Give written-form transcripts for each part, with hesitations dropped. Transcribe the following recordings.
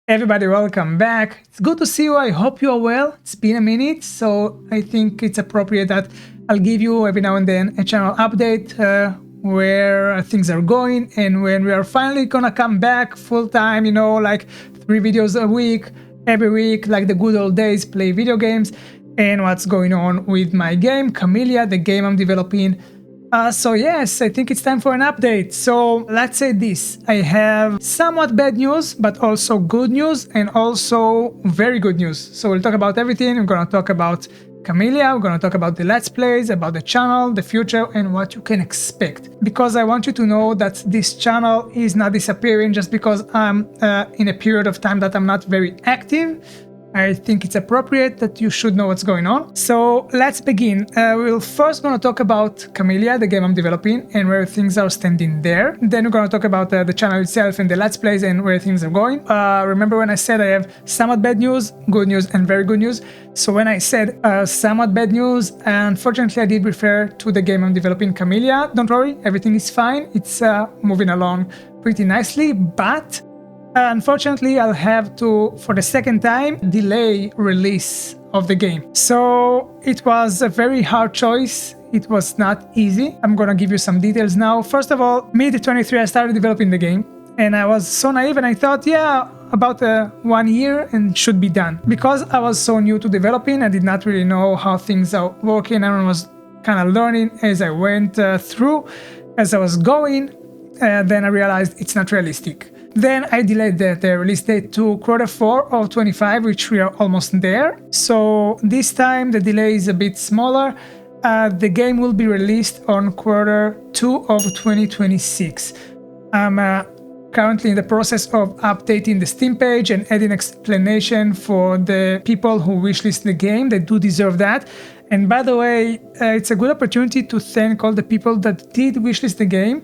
Everybody, welcome back. It's good to see you. I hope you are well. It's been a minute, so I think it's appropriate that I'll give you every now and then a channel update where things are going and when we are finally gonna come back full time, like 3 videos a week, every week, like the good old days, play video games, and what's going on with my game, Kamilia, the game I'm developing. So yes, I think it's time for an update. So let's say this, I have somewhat bad news, but also good news and also very good news. So we'll talk about everything. We're gonna talk about Kamilia, we're gonna talk about the Let's Plays, about the channel, the future, and what you can expect. Because I want you to know that this channel is not disappearing just because I'm in a period of time that I'm not very active. I think it's appropriate that you should know what's going on. So let's begin. We're first going to talk about Kamilia, the game I'm developing, and where things are standing there. Then we're going to talk about the channel itself and the Let's Plays and where things are going. Remember when I said I have somewhat bad news, good news, and very good news? So when I said somewhat bad news, unfortunately I did refer to the game I'm developing, Kamilia. Don't worry, everything is fine. It's moving along pretty nicely, but unfortunately, I'll have to, for the second time, delay release of the game. So it was a very hard choice. It was not easy. I'm gonna give you some details now. First of all, mid-23 I started developing the game, and I was so naive and I thought, yeah, about 1 year and should be done. Because I was so new to developing, I did not really know how things are working, and I was kind of learning as I went through, as I was going, then I realized it's not realistic. Then I delayed the release date to Q4 of 25, which we are almost there. So this time the delay is a bit smaller. The game will be released on Q2 of 2026. I'm currently in the process of updating the Steam page and adding explanation for the people who wishlist the game. They do deserve that. And by the way, it's a good opportunity to thank all the people that did wishlist the game.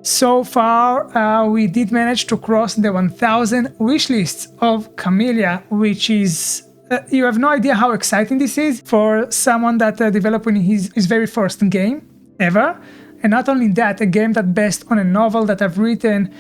So far, we did manage to cross the 1,000 wishlists of Kamilia, which is, you have no idea how exciting this is for someone that developing his very first game ever. And not only that, a game that based on a novel that I've written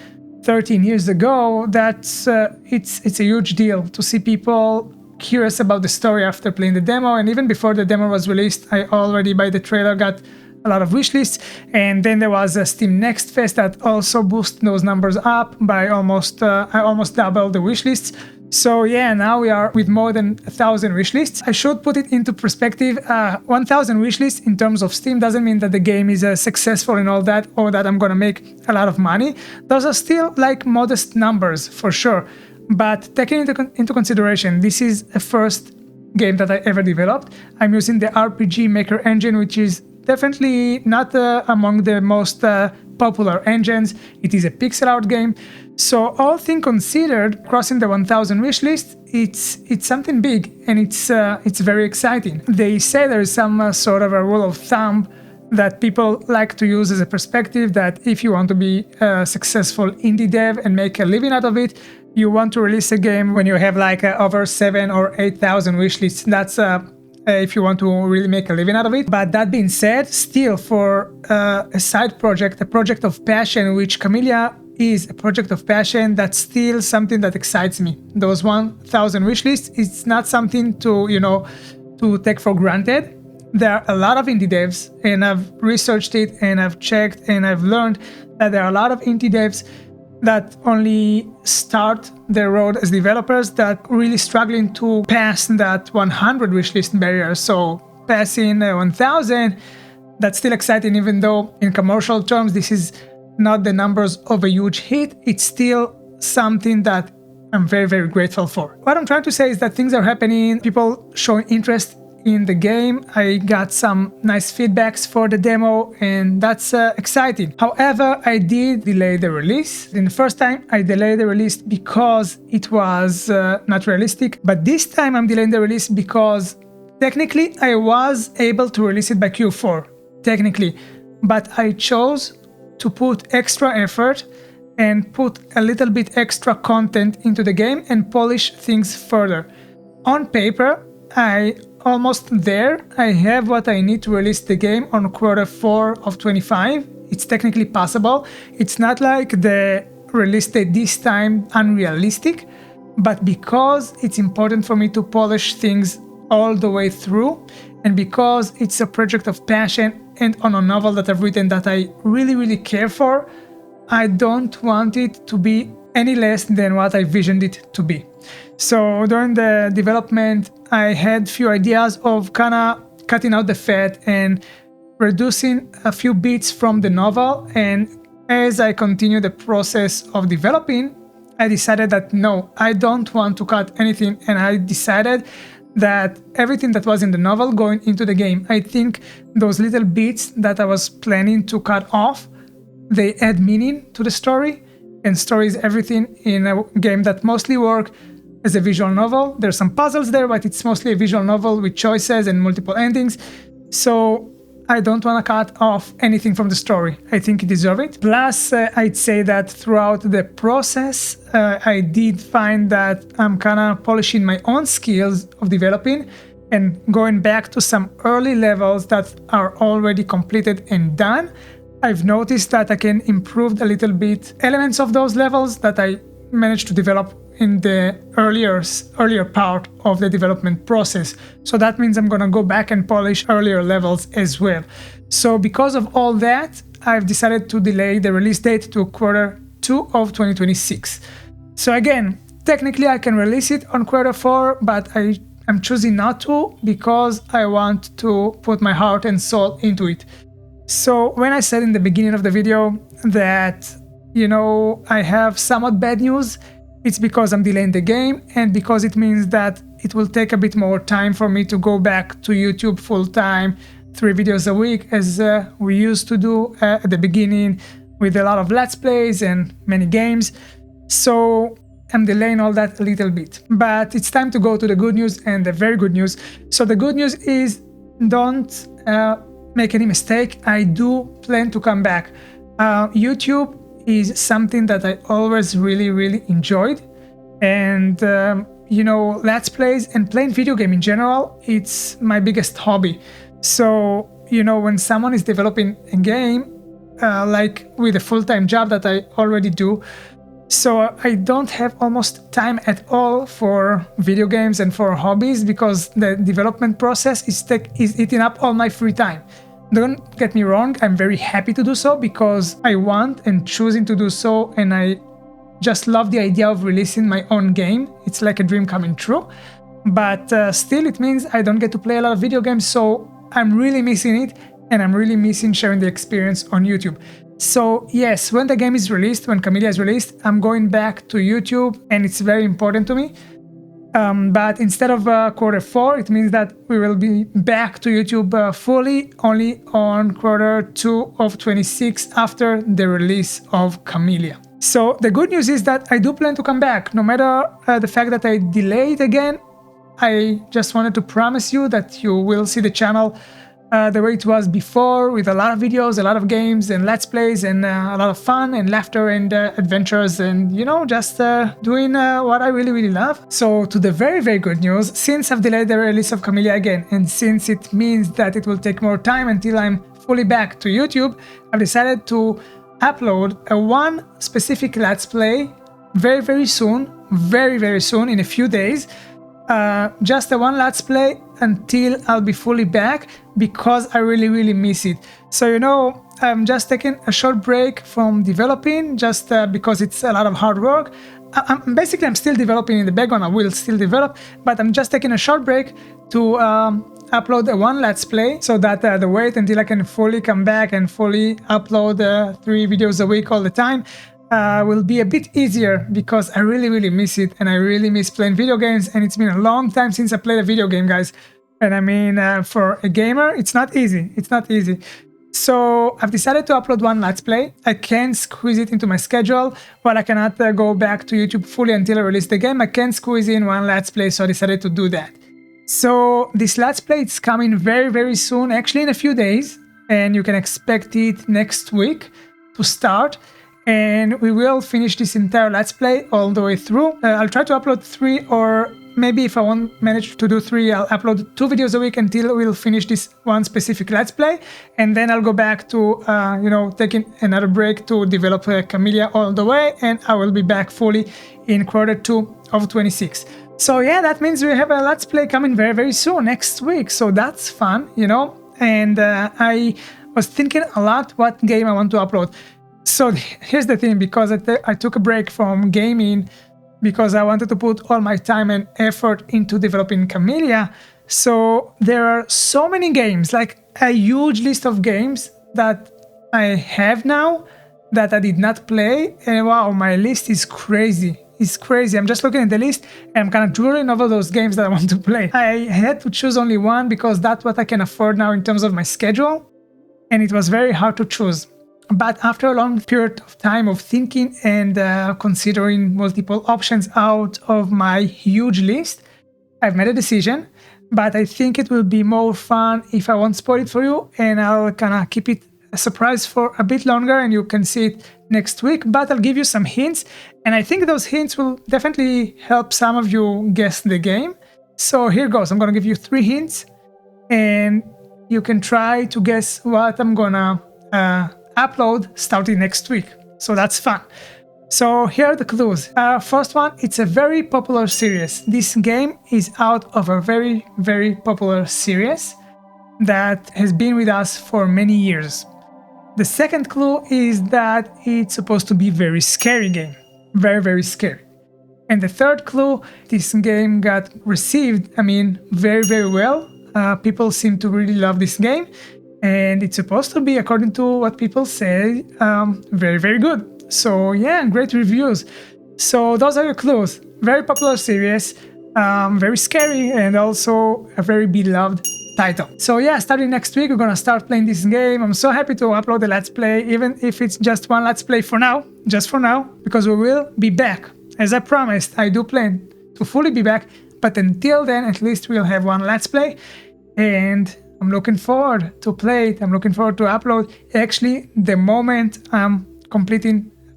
13 years ago, that's it's a huge deal to see people curious about the story after playing the demo. And even before the demo was released, I already by the trailer got a lot of wishlists, and then there was a Steam Next Fest that also boosted those numbers up by almost I almost doubled the wishlists. So yeah, now we are with more than 1,000 wishlists. I should put it into perspective. 1,000 wishlists in terms of Steam doesn't mean that the game is successful and all that, or that I'm gonna make a lot of money. Those are still like modest numbers for sure. But taking into consideration, this is a first game that I ever developed. I'm using the RPG Maker engine, which is definitely not among the most popular engines. It is a pixel art game. So all things considered, crossing the 1,000 wishlist, it's something big, and it's very exciting. They say there is some sort of a rule of thumb that people like to use as a perspective, that if you want to be a successful indie dev and make a living out of it, you want to release a game when you have like over 7,000 or 8,000 wishlists. That's if you want to really make a living out of it. But that being said, still for a side project, a project of passion, which Kamilia is a project of passion, that's still something that excites me. Those 1,000 wishlists, it's not something to, to take for granted. There are a lot of indie devs, and I've researched it and I've checked and I've learned that there are a lot of indie devs that only start their road as developers that really struggling to pass that 100 wishlist barrier. So passing 1,000, that's still exciting, even though in commercial terms this is not the numbers of a huge hit. It's still something that I'm very, very grateful for. What I'm trying to say is that things are happening, people showing interest in the game. I got some nice feedbacks for the demo, and that's exciting. However, I did delay the release. In the first time, I delayed the release because it was not realistic, but this time I'm delaying the release because technically I was able to release it by Q4, technically, but I chose to put extra effort and put a little bit extra content into the game and polish things further. On paper, I almost there. I have what I need to release the game on Q4 of 25. It's technically possible. It's not like the release date this time unrealistic. but because it's important for me to polish things all the way through, and because it's a project of passion and on a novel that I've written that I really care for, I don't want it to be any less than what I visioned it to be. So during the development, I had few ideas of kind of cutting out the fat and reducing a few bits from the novel. And as I continue the process of developing, I decided that no, I don't want to cut anything, and I decided that everything that was in the novel going into the game. I think those little bits that I was planning to cut off, they add meaning to the story, and story is everything in a game that mostly work as a visual novel. There's some puzzles there, but it's mostly a visual novel with choices and multiple endings. So I don't want to cut off anything from the story. I think it deserves it. Plus, I'd say that throughout the process, I did find that I'm kind of polishing my own skills of developing and going back to some early levels that are already completed and done. I've noticed that I can improve a little bit elements of those levels that I managed to develop in the earlier part of the development process. So that means I'm gonna go back and polish earlier levels as well. So because of all that, I've decided to delay the release date to Q2 of 2026. So again, technically I can release it on Q4, but I'm choosing not to because I want to put my heart and soul into it. So when I said in the beginning of the video that, I have somewhat bad news, it's because I'm delaying the game and because it means that it will take a bit more time for me to go back to YouTube full-time, 3 videos a week, as we used to do at the beginning with a lot of Let's Plays and many games. So I'm delaying all that a little bit. But it's time to go to the good news and the very good news. So the good news is don't make any mistake. I do plan to come back. YouTube is something that I always really enjoyed, and Let's Plays and playing video game in general, it's my biggest hobby. So when someone is developing a game like with a full-time job that I already do, so I don't have almost time at all for video games and for hobbies because the development process is eating up all my free time. Don't get me wrong, I'm very happy to do so because I want and choosing to do so, and I just love the idea of releasing my own game. It's like a dream coming true. But still, it means I don't get to play a lot of video games, so I'm really missing it, and I'm really missing sharing the experience on YouTube. So yes, when the game is released, when Kamilia is released, I'm going back to YouTube, and it's very important to me. But instead of Q4, it means that we will be back to YouTube fully only on Q2 of 26 after the release of Kamilia. So the good news is that I do plan to come back, no matter the fact that I delayed again. I just wanted to promise you that you will see the channel the way it was before, with a lot of videos, a lot of games and Let's Plays, and a lot of fun and laughter and adventures, and just doing what I really love. So to the very good news, since I've delayed the release of Kamilia again, and since it means that it will take more time until I'm fully back to YouTube, I've decided to upload one specific Let's Play very soon, very soon, in a few days. Just one Let's Play until I'll be fully back, because I really miss it. So I'm just taking a short break from developing, just because it's a lot of hard work. I'm still developing in the background. I will still develop, but I'm just taking a short break to upload one Let's Play, so that the wait until I can fully come back and fully upload 3 videos a week all the time will be a bit easier, because I really miss it, and I really miss playing video games, and it's been a long time since I played a video game, guys. And I mean, for a gamer, it's not easy. It's not easy. So I've decided to upload one Let's Play. I can squeeze it into my schedule, while I cannot go back to YouTube fully until I release the game. I can squeeze in one Let's Play, so I decided to do that. So this Let's Play, it's coming very soon, actually in a few days, and you can expect it next week to start. And we will finish this entire Let's Play all the way through. I'll try to upload 3, or maybe if I won't manage to do 3, I'll upload 2 videos a week until we'll finish this one specific Let's Play. And then I'll go back to, taking another break to develop Kamilia all the way. And I will be back fully in Q2 of 26. So yeah, that means we have a Let's Play coming very, very soon, next week. So that's fun, you know. And I was thinking a lot what game I want to upload. So here's the thing, because I took a break from gaming because I wanted to put all my time and effort into developing Kamilia. So there are so many games, like a huge list of games that I have now that I did not play. And wow, my list is crazy. It's crazy. I'm just looking at the list and I'm kind of drooling over those games that I want to play. I had to choose only one because that's what I can afford now in terms of my schedule. And it was very hard to choose. But after a long period of time of thinking and considering multiple options out of my huge list, I've made a decision. But I think it will be more fun if I won't spoil it for you, and I'll kind of keep it a surprise for a bit longer and you can see it next week. But I'll give you some hints, and I think those hints will definitely help some of you guess the game. So here goes. I'm going to give you 3 hints and you can try to guess what I'm gonna upload starting next week. So that's fun. So here are the clues. First one, it's a very popular series. This game is out of a very, very popular series that has been with us for many years. The second clue is that it's supposed to be a very scary game. Very, very scary. And the third clue, this game got received, very, very well. People seem to really love this game. And it's supposed to be, according to what people say, very, very good. So yeah, great reviews. So those are your clues. Very popular series, very scary, and also a very beloved title. So yeah, starting next week, we're gonna start playing this game. I'm so happy to upload the Let's Play, even if it's just one Let's Play for now, just for now, because we will be back. As I promised, I do plan to fully be back, but until then, at least we'll have one Let's Play, and I'm looking forward to play it. I'm looking forward to upload. Actually, the moment I'm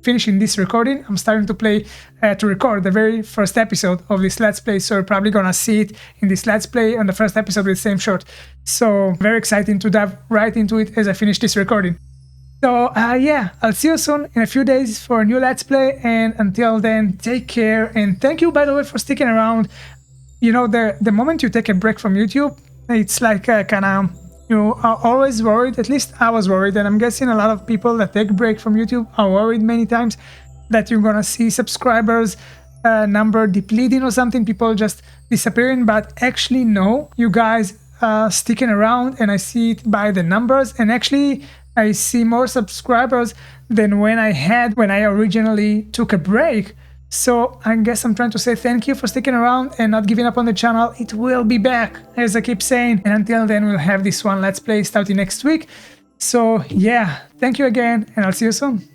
finishing this recording, I'm starting to record the very first episode of this Let's Play, so you're probably gonna see it in this Let's Play on the first episode with the same shot. So very exciting to dive right into it as I finish this recording. So yeah, I'll see you soon in a few days for a new Let's Play, and until then, take care, and thank you, by the way, for sticking around. You know, the moment you take a break from YouTube, it's like you are always worried, at least I was worried, and I'm guessing a lot of people that take a break from YouTube are worried many times that you're gonna see subscribers number depleting or something, people just disappearing. But actually no, you guys are sticking around, and I see it by the numbers, and actually I see more subscribers than when I originally took a break. So I guess I'm trying to say thank you for sticking around and not giving up on the channel. It will be back, as I keep saying, and until then we'll have this one Let's Play starting next week. So yeah, thank you again, and I'll see you soon.